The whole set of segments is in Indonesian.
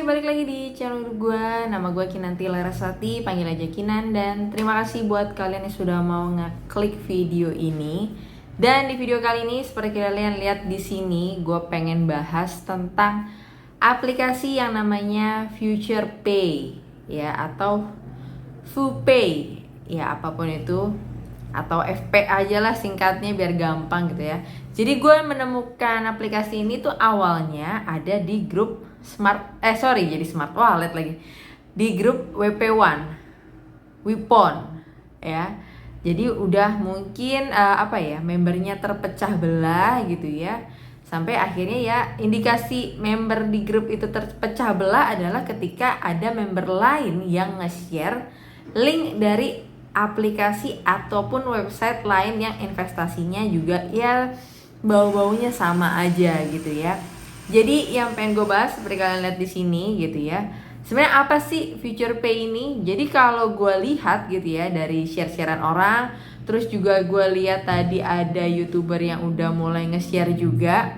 balik lagi di channel gue. Nama gue Kinanti Larasati, panggil aja Kinan. Dan terima kasih buat kalian yang sudah mau ngeklik video ini. Dan di video kali ini, seperti kalian lihat di sini, gue pengen bahas tentang aplikasi yang namanya Future Pay, ya, atau FuPay, ya apapun itu, atau FP aja lah singkatnya biar gampang gitu ya. Jadi gue menemukan aplikasi ini tuh awalnya ada di grup jadi Smart Wallet lagi, di grup WP1 Wipon ya. Jadi udah mungkin membernya terpecah belah gitu ya, sampai akhirnya ya indikasi member di grup itu terpecah belah adalah ketika ada member lain yang nge-share link dari aplikasi ataupun website lain yang investasinya juga ya bau-baunya sama aja gitu ya. Jadi yang pengen gue bahas seperti kalian lihat di sini gitu ya. Sebenarnya apa sih Future Pay ini? Jadi kalau gue lihat gitu ya dari share-sharean orang, terus juga gue lihat tadi ada YouTuber yang udah mulai nge-share juga.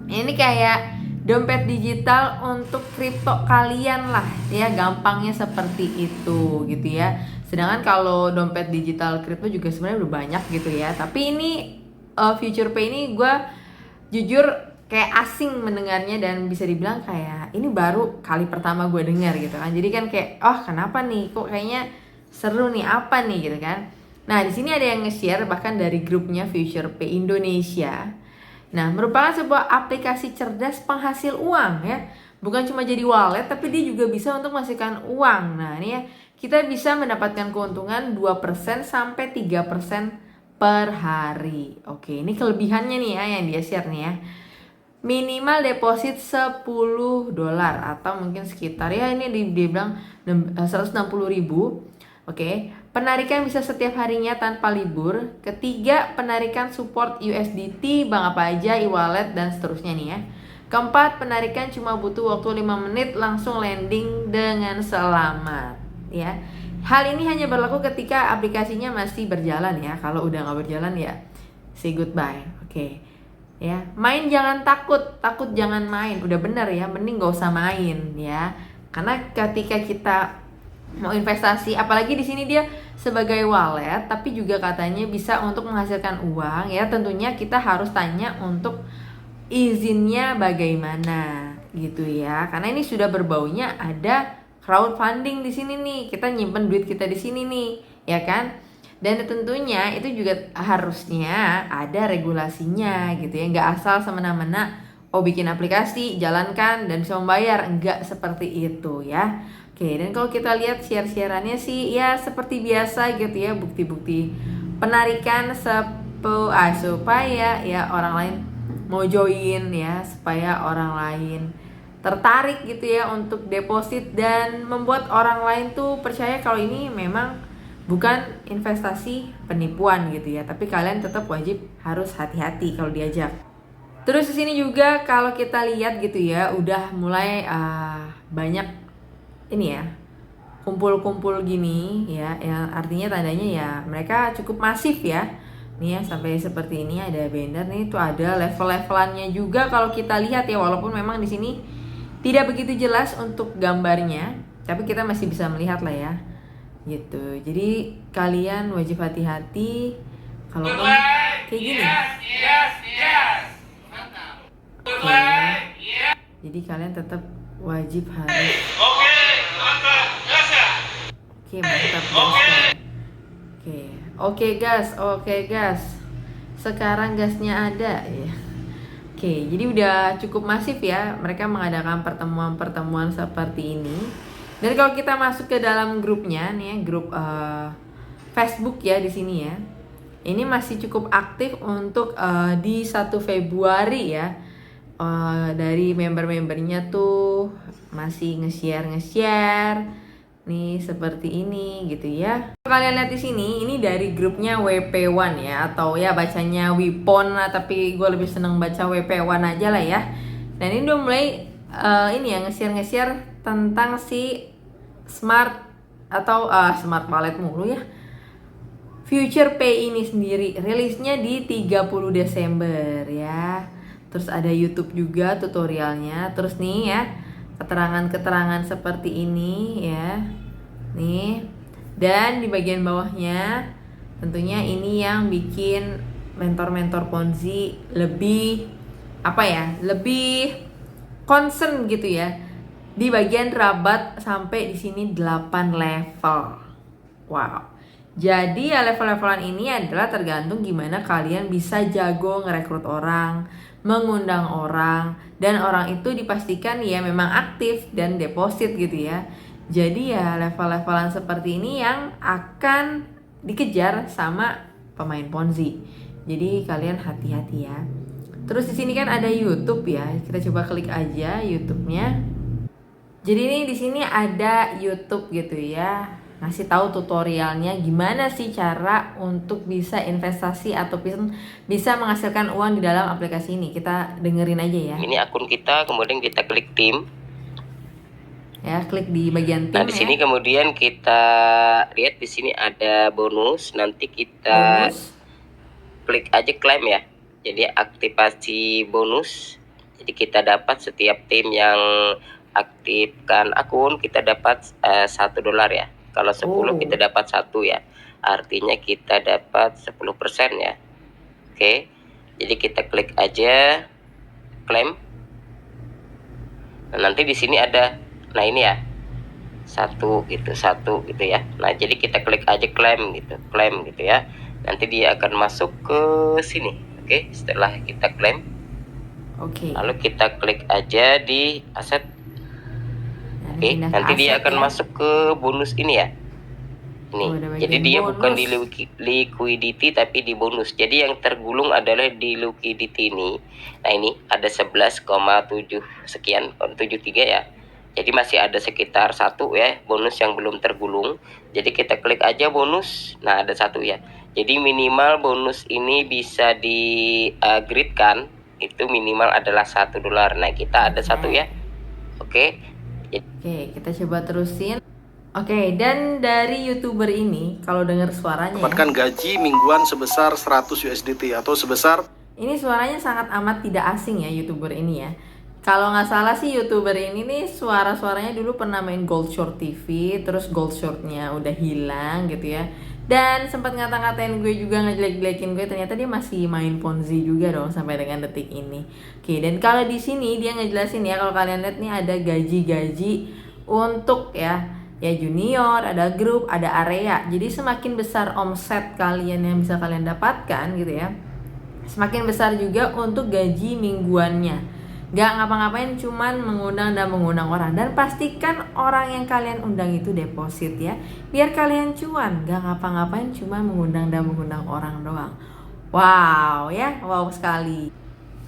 Ini kayak dompet digital untuk kripto kalian lah ya, gampangnya seperti itu gitu ya. Sedangkan kalau dompet digital kripto juga sebenarnya udah banyak gitu ya. Tapi ini Future Pay ini gue jujur kayak asing mendengarnya, dan bisa dibilang kayak ini baru kali pertama gue dengar gitu kan. Jadi kan kayak kenapa nih, kok kayaknya seru nih, apa nih gitu kan. Nah di sini ada yang nge-share bahkan dari grupnya Future Pay Indonesia. Nah merupakan sebuah aplikasi cerdas penghasil uang ya. Bukan cuma jadi wallet, tapi dia juga bisa untuk menghasilkan uang. Nah ini ya, kita bisa mendapatkan keuntungan 2% sampai 3% per hari. Oke, ini kelebihannya nih ya yang dia share nih ya. Minimal deposit $10 atau mungkin sekitar ya ini dia bilang 160.000. Oke, penarikan bisa setiap harinya tanpa libur. Ketiga, penarikan support USDT, bank apa aja, e-wallet dan seterusnya nih ya. Keempat, penarikan cuma butuh waktu 5 menit langsung landing dengan selamat ya. Hal ini hanya berlaku ketika aplikasinya masih berjalan ya. Kalau udah nggak berjalan ya say goodbye. Oke. Ya, main jangan takut jangan main. Udah bener ya, mending gak usah main ya. Karena ketika kita mau investasi, apalagi di sini dia sebagai wallet, tapi juga katanya bisa untuk menghasilkan uang ya. Tentunya kita harus tanya untuk izinnya bagaimana gitu ya. Karena ini sudah berbaunya ada crowdfunding di sini nih. Kita nyimpen duit kita di sini nih, ya kan? Dan tentunya itu juga harusnya ada regulasinya gitu ya. Nggak asal semena-mena bikin aplikasi, jalankan dan bisa membayar. Nggak seperti itu ya. Oke, dan kalau kita lihat share-shareannya sih ya seperti biasa gitu ya. Bukti-bukti penarikan supaya ya orang lain mau join ya. Supaya orang lain tertarik gitu ya untuk deposit, dan membuat orang lain tuh percaya kalau ini memang bukan investasi penipuan gitu ya, tapi kalian tetap wajib harus hati-hati kalau diajak. Terus di sini juga kalau kita lihat gitu ya, udah mulai banyak ini ya, kumpul-kumpul gini ya, yang artinya tandanya ya mereka cukup masif ya. Nih ya, sampai seperti ini ada banner nih, tuh ada level-levelannya juga kalau kita lihat ya, walaupun memang di sini tidak begitu jelas untuk gambarnya, tapi kita masih bisa melihat lah ya. Gitu. Jadi kalian wajib hati-hati kalau kayak gini. Jadi kalian tetap wajib harus. Mantap guys. Oke gas. Sekarang gasnya ada ya. Jadi udah cukup masif ya mereka mengadakan pertemuan-pertemuan seperti ini. Dan kalau kita masuk ke dalam grupnya nih ya, grup Facebook ya di sini ya. Ini masih cukup aktif untuk di 1 Februari ya. Dari member-membernya tuh masih nge-share nih seperti ini gitu ya. Kalian lihat di sini, ini dari grupnya WP1 ya, atau ya bacanya Wipon lah, tapi gue lebih seneng baca WP1 aja lah ya. Dan ini udah mulai ini ya nge-share tentang si smart wallet mulu ya, Future Pay ini sendiri. Rilisnya di 30 Desember ya. Terus ada YouTube juga tutorialnya. Terus nih ya, keterangan-keterangan seperti ini ya. Nih. Dan di bagian bawahnya tentunya ini yang bikin mentor-mentor Ponzi lebih lebih concern gitu ya. Di bagian rabat sampai di sini 8 level. Wow. Jadi ya level-levelan ini adalah tergantung gimana kalian bisa jago ngerekrut orang, mengundang orang, dan orang itu dipastikan ya memang aktif dan deposit gitu ya. Jadi ya level-levelan seperti ini yang akan dikejar sama pemain Ponzi. Jadi kalian hati-hati ya. Terus di sini kan ada YouTube ya. Kita coba klik aja YouTube-nya. Jadi ini di sini ada YouTube gitu ya. Ngasih tahu tutorialnya gimana sih cara untuk bisa investasi atau bisa menghasilkan uang di dalam aplikasi ini. Kita dengerin aja ya. Ini akun kita, kemudian kita klik tim. Ya, klik di bagian tim. Nah, di sini kemudian kita lihat di sini ada bonus. Nanti kita klik aja klaim ya. Jadi aktivasi bonus. Jadi kita dapat setiap tim yang aktifkan akun kita dapat $1 ya. Kalau 10 kita dapat 1 ya. Artinya kita dapat 10% ya. Oke. Jadi kita klik aja klaim. Nah, nanti di sini ada, nah ini ya, satu gitu ya. Nah, jadi kita klik aja klaim gitu ya. Nanti dia akan masuk ke sini. Oke, setelah kita klaim, lalu kita klik aja di aset. Oke, nanti dia akan masuk ke bonus ini ya. Ini, jadi dia bukan di liquidity tapi di bonus. Jadi yang tergulung adalah di liquidity ini. Nah, ini ada 11,7 sekian, 73 ya. Jadi masih ada sekitar 1 ya bonus yang belum tergulung. Jadi kita klik aja bonus. Nah, ada 1 ya. Jadi minimal bonus ini bisa di gridkan itu minimal adalah $1. Nah, kita ada 1 ya. Oke. Oke, kita coba terusin. Oke, dan dari YouTuber ini kalau dengar suaranya dapatkan gaji mingguan sebesar 100 USDT atau sebesar, ini suaranya sangat amat tidak asing ya YouTuber ini ya. Kalau nggak salah sih YouTuber ini nih suaranya dulu pernah main Gold Short TV, terus Gold Shortnya udah hilang gitu ya. Dan sempat ngata-ngatain gue juga, ngejelek-jelekin gue, ternyata dia masih main Ponzi juga dong sampai dengan detik ini. Oke, dan kalau di sini dia ngejelasin ya, kalau kalian lihat nih ada gaji-gaji untuk ya junior, ada grup, ada area. Jadi semakin besar omset kalian yang bisa kalian dapatkan gitu ya, semakin besar juga untuk gaji mingguannya. Gak ngapa-ngapain, cuman mengundang orang. Dan pastikan orang yang kalian undang itu deposit ya, biar kalian cuan. Gak ngapa-ngapain, cuma mengundang orang doang. Wow ya, wow sekali.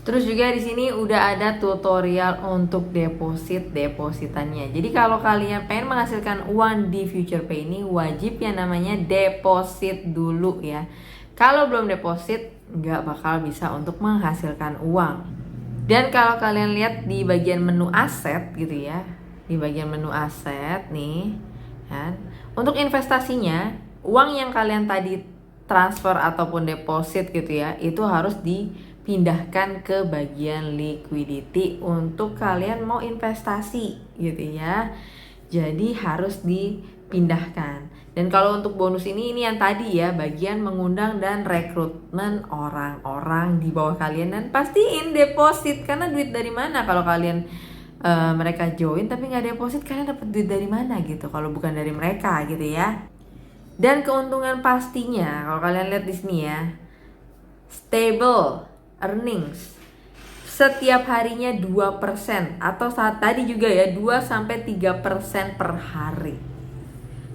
Terus juga di sini udah ada tutorial untuk depositannya. Jadi kalau kalian pengen menghasilkan uang di FuturePay ini, wajib yang namanya deposit dulu ya. Kalau belum deposit, nggak bakal bisa untuk menghasilkan uang. Dan kalau kalian lihat di bagian menu aset gitu ya, di bagian menu aset nih kan, untuk investasinya uang yang kalian tadi transfer ataupun deposit gitu ya, itu harus dipindahkan ke bagian liquidity untuk kalian mau investasi gitu ya. Jadi harus dipindahkan. Dan kalau untuk bonus ini yang tadi ya, bagian mengundang dan rekrutmen orang-orang di bawah kalian, dan pastiin deposit, karena duit dari mana kalau kalian mereka join tapi nggak deposit, kalian dapat duit dari mana gitu kalau bukan dari mereka gitu ya. Dan keuntungan pastinya kalau kalian lihat di sini ya, stable earnings setiap harinya 2%, atau saat tadi juga ya 2-3% per hari.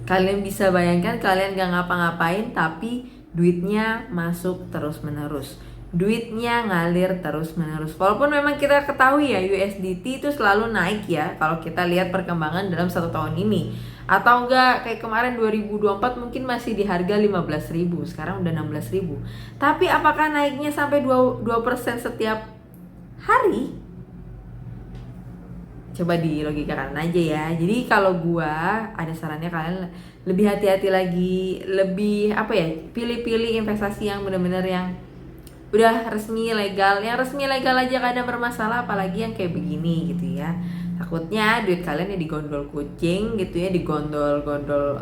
Kalian bisa bayangkan, kalian gak ngapa-ngapain tapi duitnya masuk terus menerus, duitnya ngalir terus menerus. Walaupun memang kita ketahui ya USDT itu selalu naik ya kalau kita lihat perkembangan dalam 1 tahun ini. Atau enggak kayak kemarin 2024 mungkin masih di harga 15.000, sekarang udah 16.000. Tapi apakah naiknya sampai 2% setiap hari? Coba dilogikakan aja ya. Jadi kalau gua ada sarannya, kalian lebih hati-hati lagi, lebih pilih-pilih investasi yang benar-benar yang udah resmi legal. Yang resmi legal aja kadang bermasalah, apalagi yang kayak begini gitu ya. Takutnya duit kalian ya digondol kucing gitu ya, digondol-gondol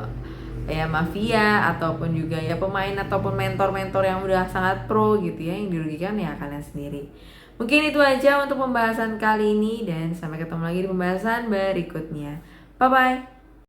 ya mafia ataupun juga ya pemain ataupun mentor-mentor yang udah sangat pro gitu ya, yang dirugikan ya kalian sendiri. Mungkin itu aja untuk pembahasan kali ini dan sampai ketemu lagi di pembahasan berikutnya. Bye bye.